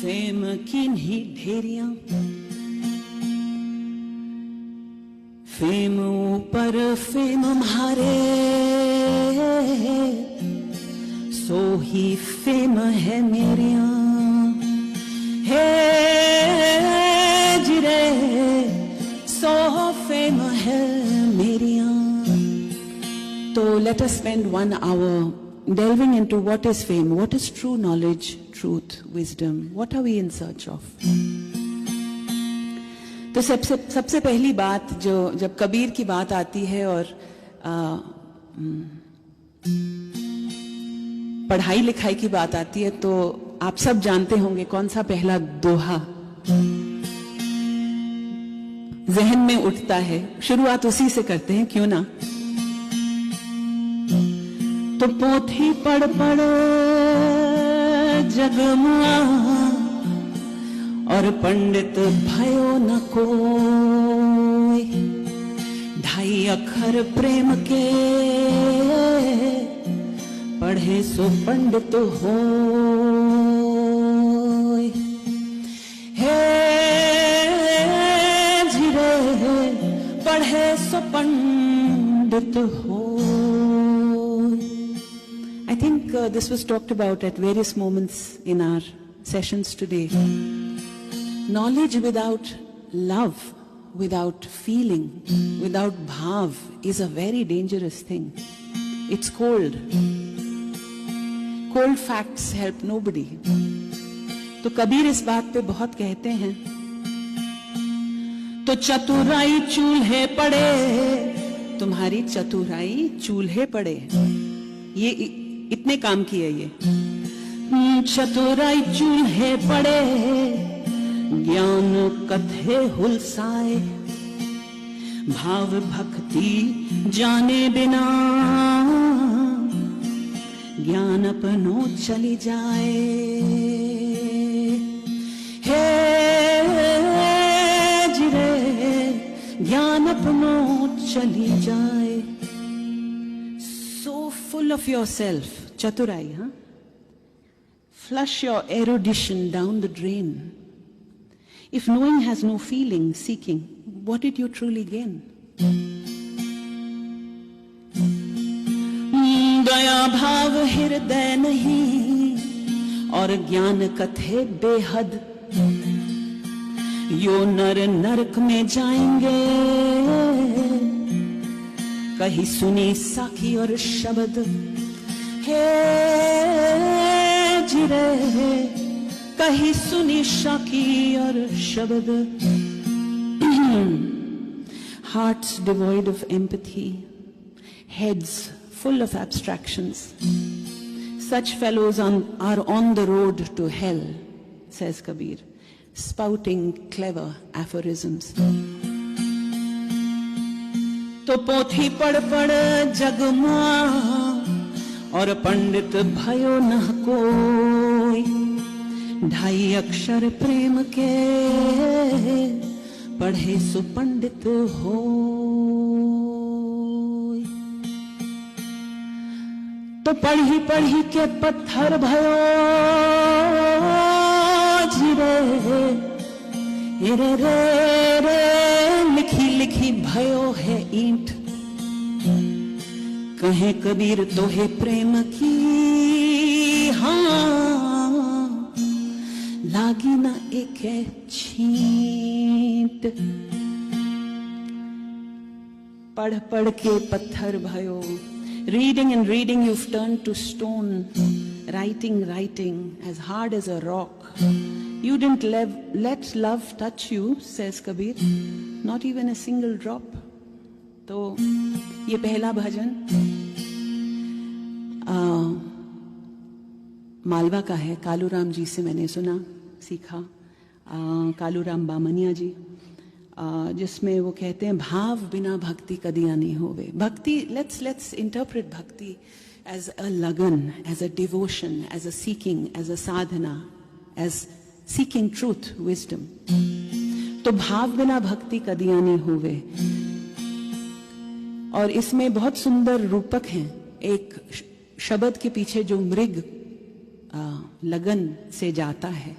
Fame किन्हीं ढेरियां, fame ऊपर fame मारे, सो ही फेम है मेरिया। हे जिरे सो फेम है मेरिया। तो let us spend 1 hour delving into what is fame, what is true knowledge, truth, wisdom, what are we in search of. तो सबसे पहली बात जो जब कबीर की बात आती है और पढ़ाई लिखाई की बात आती है, तो आप सब जानते होंगे कौन सा पहला दोहा जहन में उठता है। शुरुआत उसी से करते हैं, क्यों ना। तो पोथी पढ़ पढ़ जगमुआ, और पंडित भयो न कोई। 2.5 अक्षर प्रेम के, पढ़े सो पंडित होय। हे जिरे पढ़े सो पंडित होय। I think this was talked about at various moments in our sessions today. Knowledge without love, without feeling, without bhav is a very dangerous thing. It's cold. Cold facts help nobody. तो कबीर इस बात पे बहुत कहते हैं। तो चतुराई चूल्हे पड़े, तुम्हारी चतुराई चूल्हे पड़े। ये इतने काम किए ये। चतुराई चूल्हे पड़े, ज्ञान कथे हुलसाए। भाव भक्ति जाने बिना, ज्ञान अपनो चली जाए। हे जिरे ज्ञान अपनो चली जाए। So full of yourself, chaturai, huh? Flush your erudition down the drain. If knowing has no feeling, seeking, what did you truly gain? दया भाव हृदय नहीं, और ज्ञान कथे बेहद। यो नर नरक में जाएंगे, कहीं सुनी साखी और शब्द। हे जिरे कहीं सुनी साखी और शब्द। Hearts devoid of empathy, heads full of abstractions. Such fellows are on the road to hell, says Kabir, spouting clever aphorisms. तो पोथी पढ़ पढ़ जगमुआ, और पंडित भयो न कोई। 2.5 अक्षर प्रेम के, पढ़े सो पंडित होय। तो पढ़ी पढ़ी के पत्थर भयो, जिरे रे रे रे लिखी लिखी भयो है ईंट। कहे कबीर तो है प्रेम की, हाँ लागी ना एक छींट। पढ़ पढ़ के पत्थर भयो। Reading and reading you've turned to stone. Writing, writing, as hard as a rock. You didn't let love touch you, says Kabir, not even a single drop. तो ये पहला भजन मालवा का है, कालूराम जी से मैंने सुना सीखा, कालूराम बामनिया जी, जिसमें वो कहते हैं भाव बिना भक्ति कदिया नहीं होवे। भक्ति, let's interpret bhakti as a lagan, as a devotion, as a seeking, as a sadhana, as seeking truth, wisdom. तो भाव बिना भक्ति कदिया नहीं होवे। और इसमें बहुत सुंदर रूपक हैं। एक शब्द के पीछे जो मृग लगन से जाता है,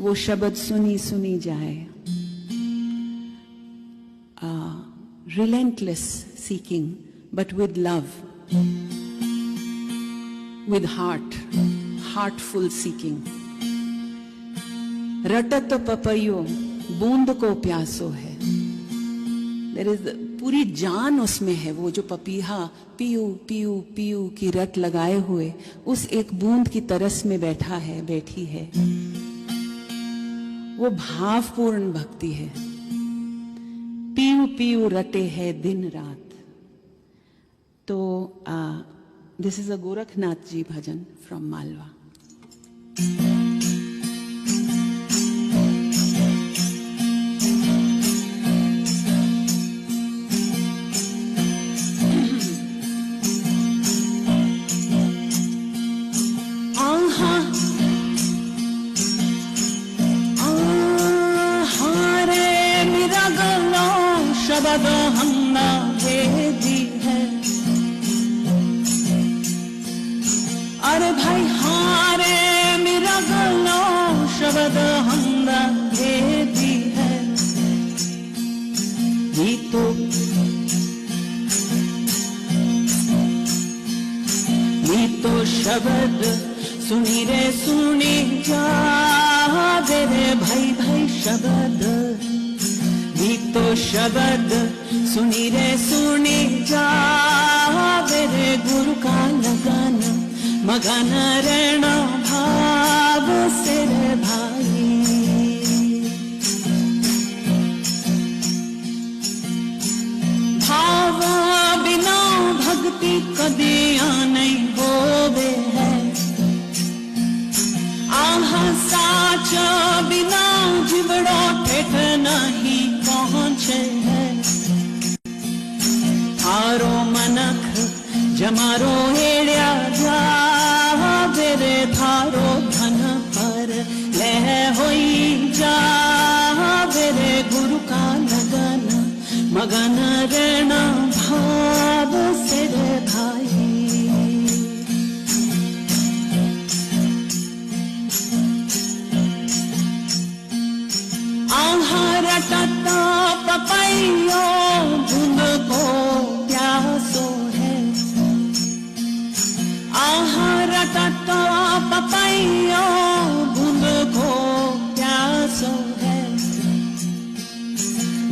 वो शब्द सुनी सुनी जाए. Relentless seeking, but with love, with heartful seeking. रटत पपैयो बूंद को प्यासो है. There is पूरी जान उसमें है. वो जो पपीहा पीयू पीयू पीयू की रट लगाए हुए उस एक बूंद की तरस में बैठा है, बैठी है. वो भावपूर्ण भक्ति है. पीयू पीयू रटे है दिन रात. तो this is a Gorakhnath ji bhajan from Malwa. शब्द हमना भेदी है. अरे भाई हारे मेरा गलो शब्द हमना भेदी है. ये तो शब्द सुनी रे सुनी जा दे रे भाई भाई शब्द. तो शब्द सुनी रे सुनी जा रे गुरु का लगन मगन रहना भाव से रे भाई. भाव बिना भक्ति कदिया नहीं होवे है. आह साच बिना जिवड़ो ठेठ नहीं पहुंचे है. थारो मनख जमारो हेड़िया जा रे थारो धन पर ले होई जा रे गुरु का लगन मगन रहना भाव से रे भाई. रटता पपैयो बूंद को प्यासो है. रटता पपैयो बूंद को प्यासो है.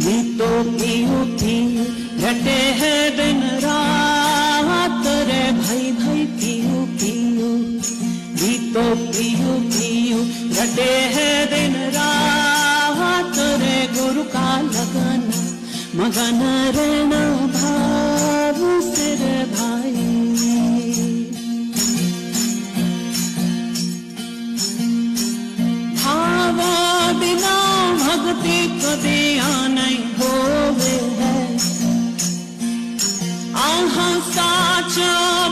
ये तो पीयू पीयू रटे है दिन रात रे भाई भाई पीयू पीयू. ये तो पीयू पीयू रटे है दिन रात रे गुरु का लगन मगन रहना भाव से रे भाई. भाव बिना भक्ति कदिया नहीं होवे है. आह साच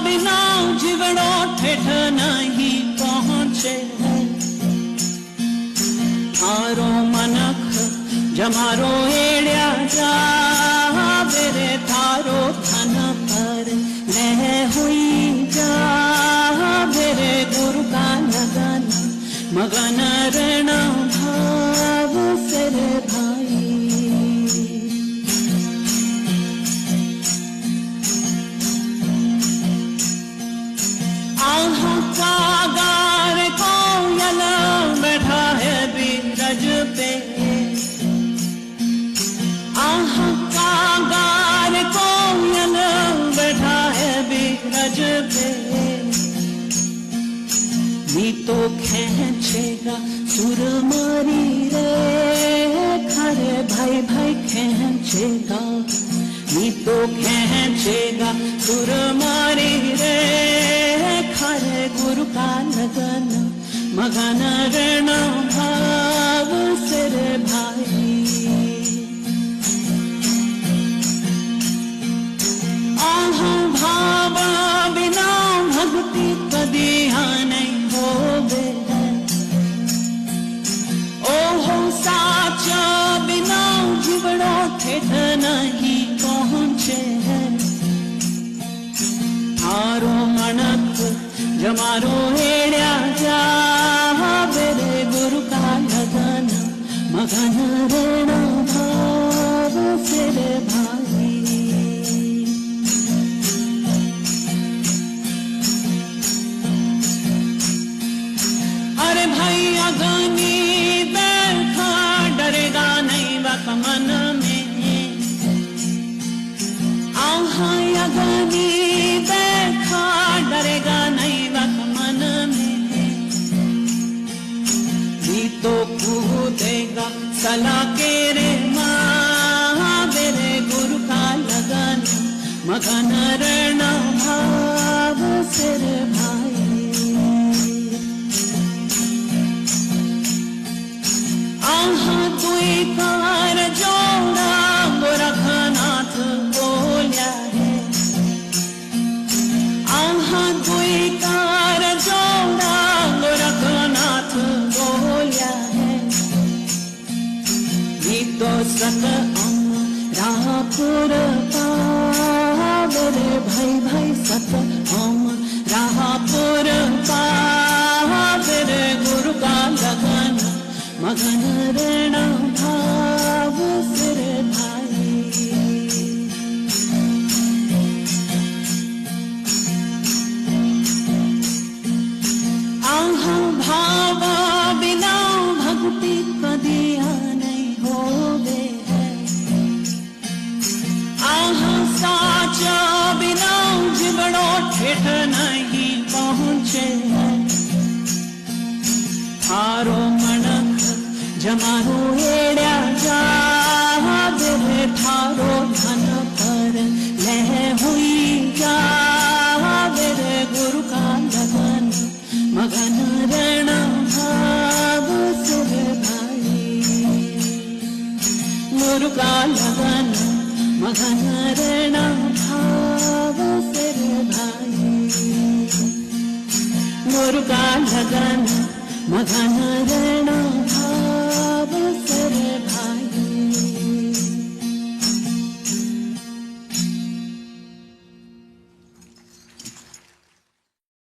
बिना जिवड़ो ठेठ नहीं पहुंचे है. थारो मनख जमारो हेड़िया जा रे थारो धन पर ले हुई जा रे गुरु का लगन मगन रहना भाव से रे भाई. आह कागार को यल बैठा है बीरज पे. कागार कोयल बैठा है बीरज पे. भी तो खेचेगा सुर मारी रे खरे भाई भाई खेचेगा. भी तो खेचेगा सुर मारी रे खरे गुरु का लगन मगन रहना भाव से रे भाई. भाव बिना भक्ति कदिया नहीं होवे है. ओहो साच बिना जिवड़ो ठेठ नहीं पहुंचे है. थारो मनक जमारो हेड़िया जा रे गुरु का लगन मगन रण भाव सिर भाई। आहा तुई कार जोड़ा गोरखनाथ बोलिया है। आहा तुई कार जोड़ा गोरखनाथ बोलिया है। भी तो सत राहपुर पावर भाई भाई सत हम राहपुर पावर गुरु का लगन मगन ऋण भाव सिर भाई। आहा भाव बिना भक्ति कदिया नहीं होवे है। आहा साचा बिना जिबड़ो ठेठ नहीं पहुँचे है। थारो मनक जमारो एड़ा जावे रे थारो धन पर लह हुई जावे रे गुरु का लगन मगन ऋण भाव सिर भाई। गुरु का लगन मगन ऋण भाव सिर भाई। गुरु का लगन मगन ऋण भाव